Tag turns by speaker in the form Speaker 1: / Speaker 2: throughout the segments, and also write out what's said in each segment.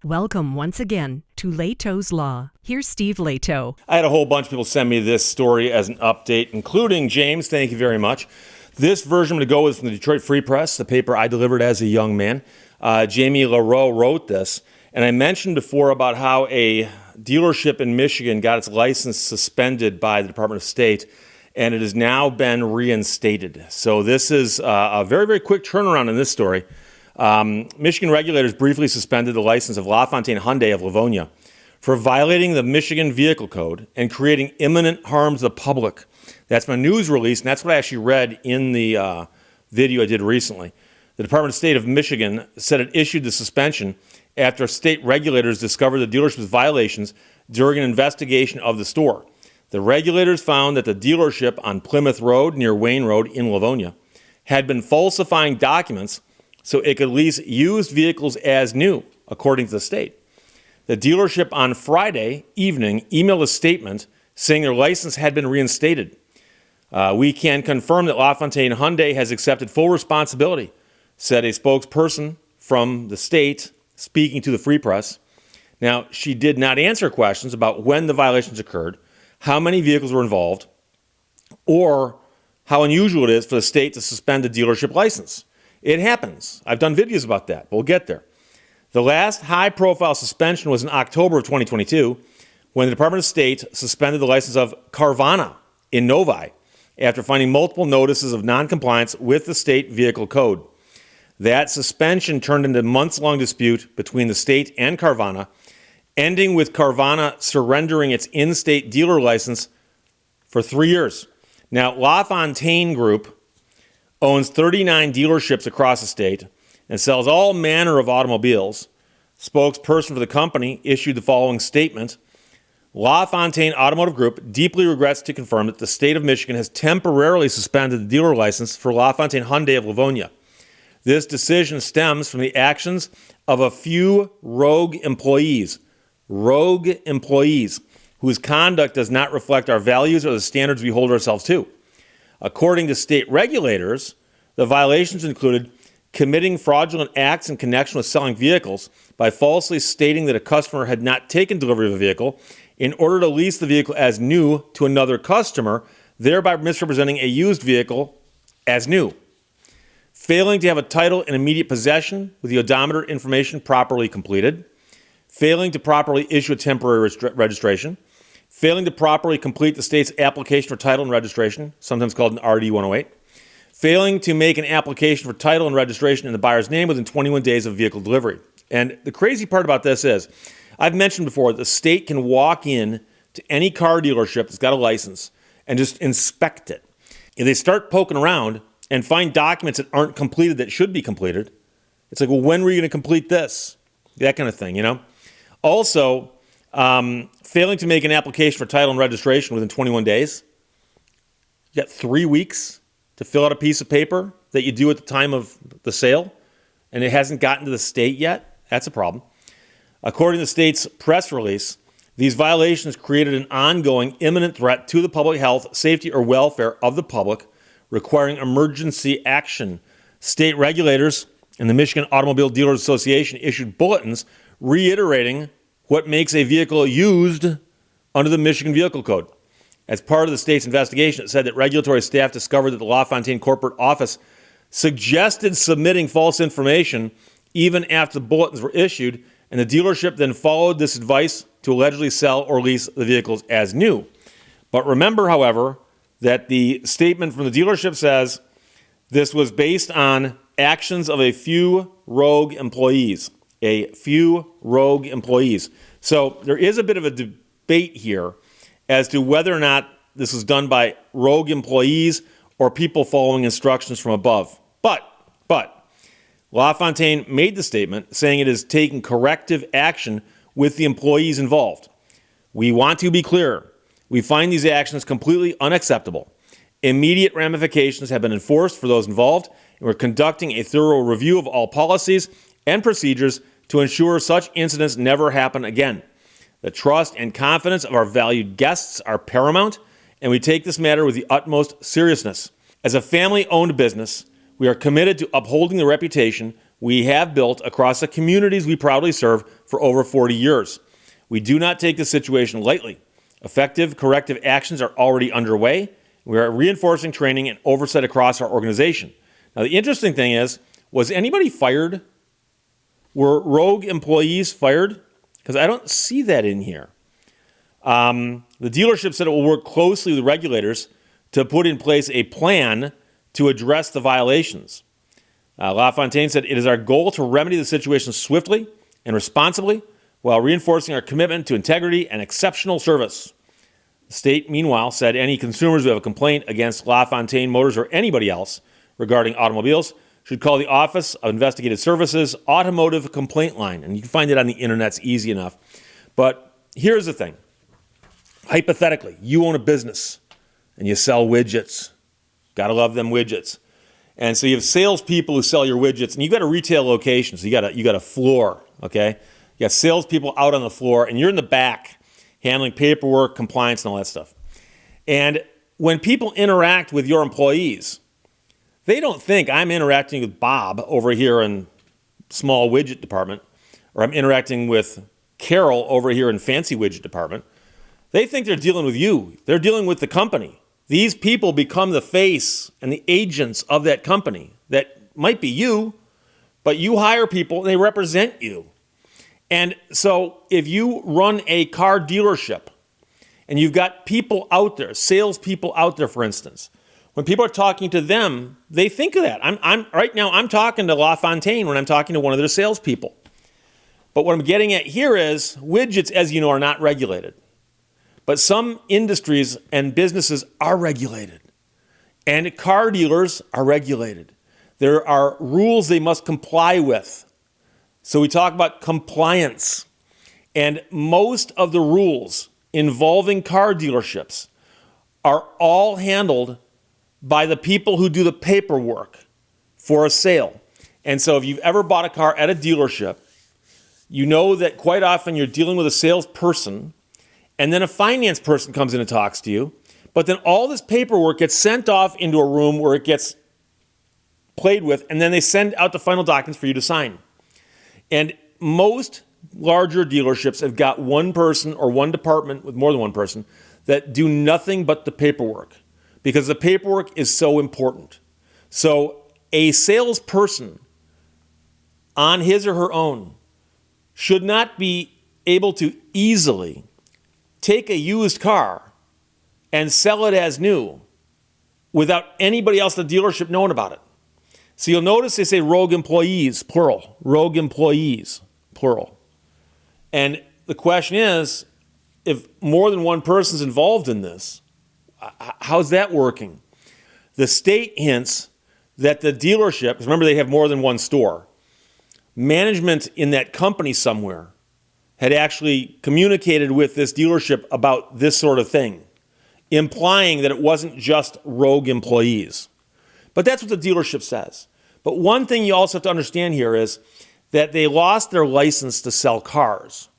Speaker 1: Welcome once again to Lehto's Law. Here's Steve Lehto.
Speaker 2: I had a whole bunch of people send me this story as an update, including James. Thank you very much. This version I'm going to go with from the Detroit Free Press, the paper I delivered as a young man. Jamie LaRoe wrote this, and I mentioned before about how a dealership in Michigan got its license suspended by the Department of State, and it has now been reinstated. So this is a very, very quick turnaround in this story. Michigan regulators briefly suspended the license of LaFontaine Hyundai of Livonia for violating the Michigan Vehicle Code and creating imminent harm to the public. That's my news release, and that's what I actually read in the video I did recently. The Department of State of Michigan said it issued the suspension after state regulators discovered the dealership's violations during an investigation of the store. The regulators found that the dealership on Plymouth Road near Wayne Road in Livonia had been falsifying documents so it could lease used vehicles as new, according to the state. The dealership on Friday evening emailed a statement saying their license had been reinstated. We can confirm that LaFontaine Hyundai has accepted full responsibility, said a spokesperson from the state speaking to the Free Press. Now, she did not answer questions about when the violations occurred, how many vehicles were involved, or how unusual it is for the state to suspend a dealership license. It happens. I've done videos about that. We'll get there. The last high-profile suspension was in October of 2022 when the Department of State suspended the license of Carvana in Novi after finding multiple notices of noncompliance with the state vehicle code. That suspension turned into a months-long dispute between the state and Carvana, ending with Carvana surrendering its in-state dealer license for 3 years. Now, LaFontaine Group owns 39 dealerships across the state and sells all manner of automobiles. Spokesperson for the company issued the following statement. LaFontaine Automotive Group deeply regrets to confirm that the state of Michigan has temporarily suspended the dealer license for LaFontaine Hyundai of Livonia. This decision stems from the actions of a few rogue employees whose conduct does not reflect our values or the standards we hold ourselves to. According to state regulators, the violations included committing fraudulent acts in connection with selling vehicles by falsely stating that a customer had not taken delivery of a vehicle in order to lease the vehicle as new to another customer, thereby misrepresenting a used vehicle as new. Failing to have a title in immediate possession with the odometer information properly completed. Failing to properly issue a temporary registration. Failing to properly complete the state's application for title and registration, sometimes called an RD 108. Failing to make an application for title and registration in the buyer's name within 21 days of vehicle delivery. And the crazy part about this is, I've mentioned before, the state can walk in to any car dealership that's got a license and just inspect it. If they start poking around and find documents that aren't completed that should be completed, it's like, well, when were you going to complete this? That kind of thing, you know? Also, failing to make an application for title and registration within 21 days. You got 3 weeks to fill out a piece of paper that you do at the time of the sale, and it hasn't gotten to the state yet. That's a problem. According to the state's press release, these violations created an ongoing imminent threat to the public health, safety, or welfare of the public, requiring emergency action. State regulators and the Michigan Automobile Dealers Association issued bulletins reiterating what makes a vehicle used under the Michigan Vehicle Code. As part of the state's investigation, it said that regulatory staff discovered that the LaFontaine corporate office suggested submitting false information even after the bulletins were issued, and the dealership then followed this advice to allegedly sell or lease the vehicles as new. But remember, however, that the statement from the dealership says this was based on actions of a few rogue employees. So there is a bit of a debate here as to whether or not this was done by rogue employees or people following instructions from above. But LaFontaine made the statement saying it is taking corrective action with the employees involved. We want to be clear. We find these actions completely unacceptable. Immediate ramifications have been enforced for those involved, and we're conducting a thorough review of all policies and procedures to ensure such incidents never happen again. The trust and confidence of our valued guests are paramount, and we take this matter with the utmost seriousness. As a family-owned business, we are committed to upholding the reputation, we have built across the communities we proudly serve for over 40 years. We do not take this situation lightly. Effective corrective actions are already underway. We are reinforcing training and oversight across our organization. Now, the interesting thing is, was anybody fired? Were rogue employees fired? Because I don't see that in here. The dealership said it will work closely with regulators to put in place a plan to address the violations. LaFontaine said, it is our goal to remedy the situation swiftly and responsibly while reinforcing our commitment to integrity and exceptional service. The state, meanwhile, said any consumers who have a complaint against LaFontaine Motors or anybody else regarding automobiles should call the Office of Investigative Services Automotive Complaint Line. And you can find it on the internet. It's easy enough. But here's the thing. Hypothetically, you own a business and you sell widgets. Gotta love them widgets. And so you have salespeople who sell your widgets, and you've got a retail location, so you got a floor, okay? You got salespeople out on the floor, and you're in the back handling paperwork, compliance, and all that stuff. And when people interact with your employees, they don't think I'm interacting with Bob over here in small widget department, or I'm interacting with Carol over here in fancy widget department. They think they're dealing with you. They're dealing with the company. These people become the face and the agents of that company. That might be you, but you hire people and they represent you. And so if you run a car dealership and you've got people out there, salespeople out there, for instance, when people are talking to them, they think of that. I'm right now, I'm talking to LaFontaine when I'm talking to one of their salespeople. But what I'm getting at here is widgets, as you know, are not regulated. But some industries and businesses are regulated. And car dealers are regulated. There are rules they must comply with. So we talk about compliance. And most of the rules involving car dealerships are all handled by the people who do the paperwork for a sale. And so if you've ever bought a car at a dealership, you know that quite often you're dealing with a salesperson, and then a finance person comes in and talks to you, but then all this paperwork gets sent off into a room where it gets played with, and then they send out the final documents for you to sign. And most larger dealerships have got one person or one department with more than one person that do nothing but the paperwork, because the paperwork is so important. So a salesperson on his or her own should not be able to easily take a used car and sell it as new without anybody else at the dealership knowing about it. So you'll notice they say rogue employees, plural. Rogue employees, plural. And the question is, if more than one person's involved in this, how's that working? The state hints that the dealership, because remember they have more than one store, management in that company somewhere had actually communicated with this dealership about this sort of thing, implying that it wasn't just rogue employees. But that's what the dealership says. But one thing you also have to understand here is that they lost their license to sell cars.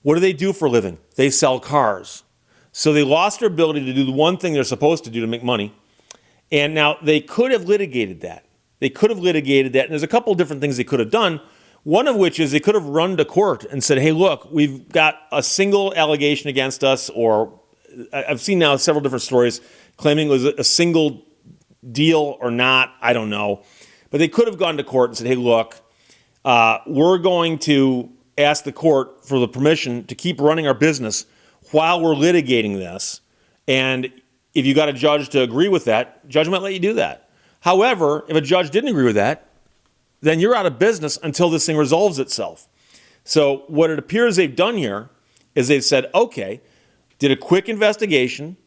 Speaker 2: What do they do for a living? They sell cars. So they lost their ability to do the one thing they're supposed to do to make money. And now they could have litigated that. And there's a couple of different things they could have done. One of which is they could have run to court and said, hey, look, we've got a single allegation against us, or I've seen now several different stories claiming it was a single deal or not, I don't know. But they could have gone to court and said, hey, look, we're going to ask the court for the permission to keep running our business while we're litigating this. And if you got a judge to agree with that, judge might let you do that. However, if a judge didn't agree with that, then you're out of business until this thing resolves itself. So what it appears they've done here is they've said, okay, did a quick investigation.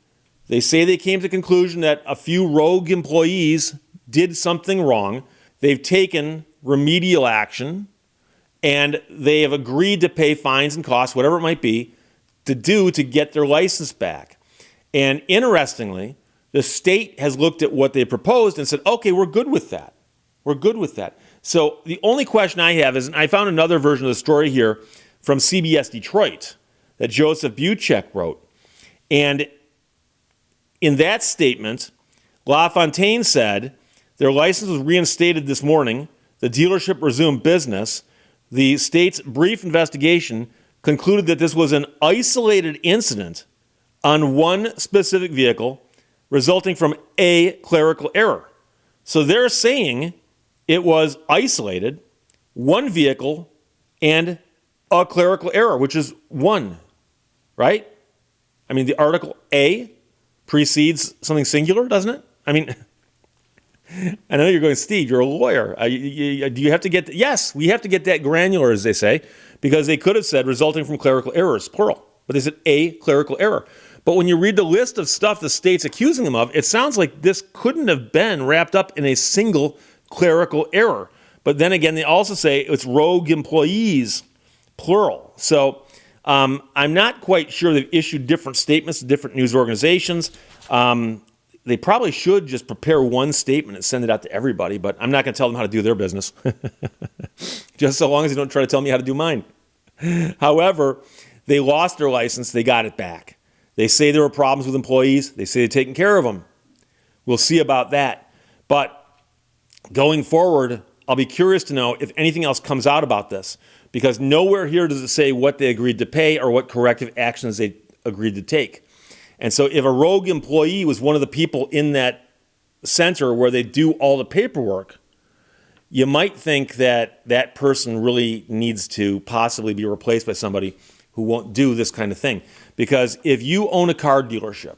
Speaker 2: They say they came to the conclusion that a few rogue employees did something wrong. They've taken remedial action, and they have agreed to pay fines and costs, whatever it might be, to get their license back. And interestingly, the state has looked at what they proposed and said, okay, we're good with that. So the only question I have is, and I found another version of the story here from CBS Detroit that Joseph Buchek wrote. And in that statement, LaFontaine said their license was reinstated this morning. the dealership resumed business. The state's brief investigation concluded that this was an isolated incident on one specific vehicle resulting from a clerical error. So they're saying it was isolated, one vehicle, and a clerical error, which is one, right? I mean, the article A precedes something singular, doesn't it? I mean, I know you're going, Steve, you're a lawyer. Do you have to get, yes, we have to get that granular, as they say, because they could have said resulting from clerical errors, plural, but they said a clerical error. But when you read the list of stuff the state's accusing them of, it sounds like this couldn't have been wrapped up in a single clerical error. But then again, they also say it's rogue employees, plural. So I'm not quite sure. They've issued different statements to different news organizations. They probably should just prepare one statement and send it out to everybody, but I'm not going to tell them how to do their business. Just so long as they don't try to tell me how to do mine. However, they lost their license. They got it back. They say there were problems with employees. They say they're taking care of them. We'll see about that. But going forward, I'll be curious to know if anything else comes out about this, because nowhere here does it say what they agreed to pay or what corrective actions they agreed to take. And so if a rogue employee was one of the people in that center where they do all the paperwork, you might think that that person really needs to possibly be replaced by somebody who won't do this kind of thing. Because if you own a car dealership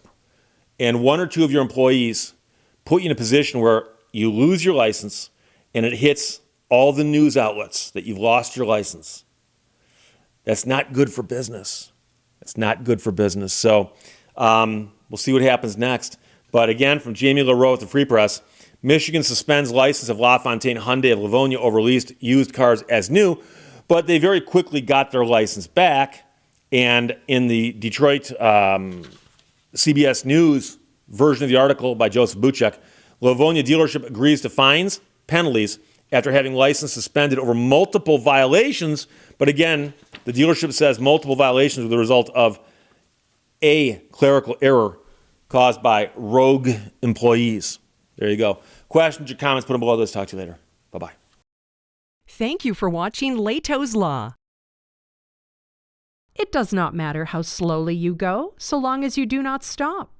Speaker 2: and one or two of your employees put you in a position where you lose your license and it hits all the news outlets that you've lost your license, that's not good for business. It's not good for business. So we'll see what happens next. But again, from Jamie LaRoe at the Free Press, Michigan suspends license of LaFontaine Hyundai of Livonia over leased used cars as new, but they very quickly got their license back. And in the Detroit CBS News version of the article by Joseph Buchek, Livonia dealership agrees to fines, penalties, after having license suspended over multiple violations. But again, the dealership says multiple violations were the result of a clerical error caused by rogue employees. There you go. Questions or comments, put them below this. Talk to you later. Bye-bye.
Speaker 1: Thank you for watching Lehto's Law. It does not matter how slowly you go, so long as you do not stop.